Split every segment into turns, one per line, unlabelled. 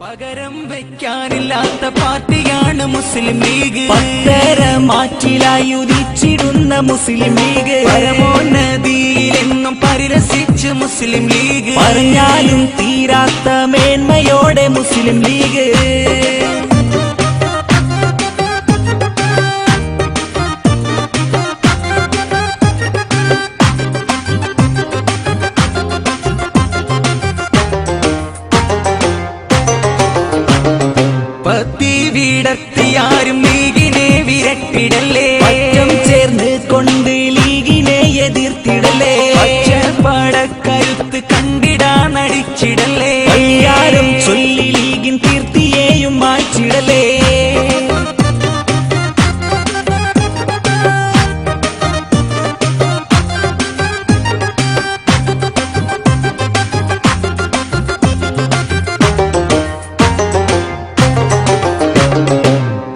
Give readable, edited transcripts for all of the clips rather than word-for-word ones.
പകരം വെക്കാനില്ലാത്ത പാർട്ടിയാണ് മുസ്ലിം ലീഗ്.
പത്തര മാറ്റിലായി ഉദിച്ചിടുന്ന മുസ്ലിം ലീഗ്.
പരമോന്നതിയിലെന്നും പരിരസിച്ച് മുസ്ലിം ലീഗ്.
പറഞ്ഞാലും തീരാത്ത മേന്മയോടെ മുസ്ലിം ലീഗ്.
വിടർത്തിയാരും ലീഗിനെ വിരട്ടിടല്ലേ.
പറ്റം ചേർന്ന് കൊണ്ട് ലീഗിനെ എതിർത്തിടല്ലേ.
പടക്കരുത്ത് കണ്ടിടാനടിച്ചിടല്ലേ.
അയ്യാരം ചൊല്ലി ലീഗിൻ കീർത്തിയെയും മാറ്റിടല്ലേ.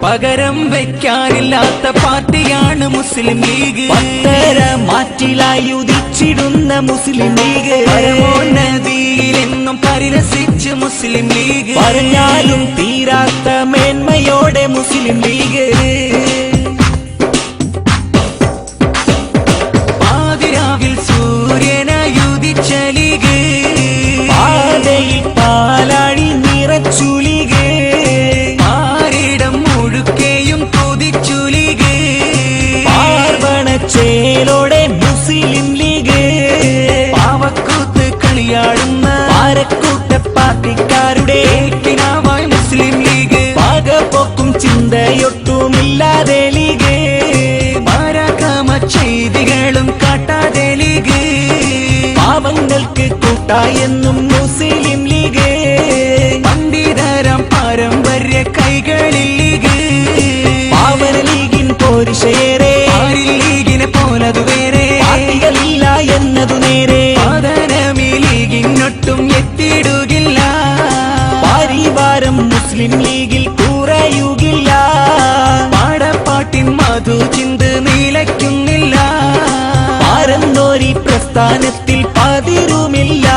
പകരം വെക്കാനില്ലാത്ത പാർട്ടിയാണ് മുസ്ലിം ലീഗ്.
പത്തര മാറ്റിലായി ഉദിച്ചിടുന്ന മുസ്ലിം ലീഗ്.
പരമോന്നതിയിലെന്നും പരിരസിച്ച് മുസ്ലിം ലീഗ്.
പറഞ്ഞാലും തീരാത്ത മേന്മയോടെ മുസ്ലിം ലീഗ്.
പാതിരാവിൽ സൂര്യനായുദിച്ച ലീഗ്.
പാതയിൽ പാലാഴി നിറച്ചു ലീഗ്. ചേലോടെ മുസ്ലിം ലീഗ്.
പാവക്കൂത്ത് കളിയാടുന്ന
പാരക്കൂട്ട പാർട്ടിക്കാരുടെ
കിനാവായി മുസ്ലിം ലീഗ്.
പാകപ്പോക്കും ചിന്തയൊട്ടുമില്ലാതെ ലീഗ്.
പരാക്രമ ചെയ്തികളും കാട്ടാതെ ലീഗ്.
പാവങ്ങൾക്ക് കൂട്ടായെന്നും മുസ്ലിം ലീഗ്.
പണ്ഡിതരം പാരമ്പര്യ കൈകളിൽ ലീഗ്.
പാവന ലീഗിൻ പോരിശയേറെ
ലീഗിനെ പോലതു വേറെ
പാർട്ടികളില്ല എന്നതു നേരെ.
പതനമീ ലീഗിനൊട്ടും എത്തിയിടുകില്ല.
പരിവാരം മുസ്ലിം ലീഗിൽ കുറയുകില്ല.
പാടപ്പാട്ടിൻ മധു ചിന്ത് നീലയ്ക്കുന്നില്ല.
പാരന്നോരി പ്രസ്ഥാനത്തിൽ പതിരുമില്ല.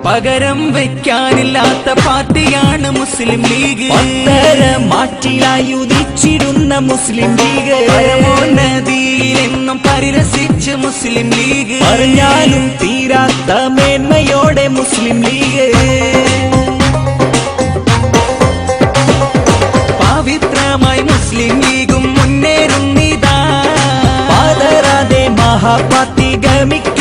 പകരം വെക്കാനില്ലാത്ത പാർട്ടിയാണ് മുസ്ലിം ലീഗ്.
പത്തര മാറ്റിലായി ഉദിച്ചിടുന്ന മുസ്ലിം ലീഗ്.
പരമോന്നതിയിലെന്നും പരിരസിച്ച് മുസ്ലിം ലീഗ്.
പറഞ്ഞാലും തീരാത്ത മേന്മയോടെ മുസ്ലിം ലീഗ്.
പവിത്രമായി മുസ്ലിം ലീഗും മുന്നേറുന്നിതാ.
പതരാതെ മഹാപാർട്ടി ഗമിക്ക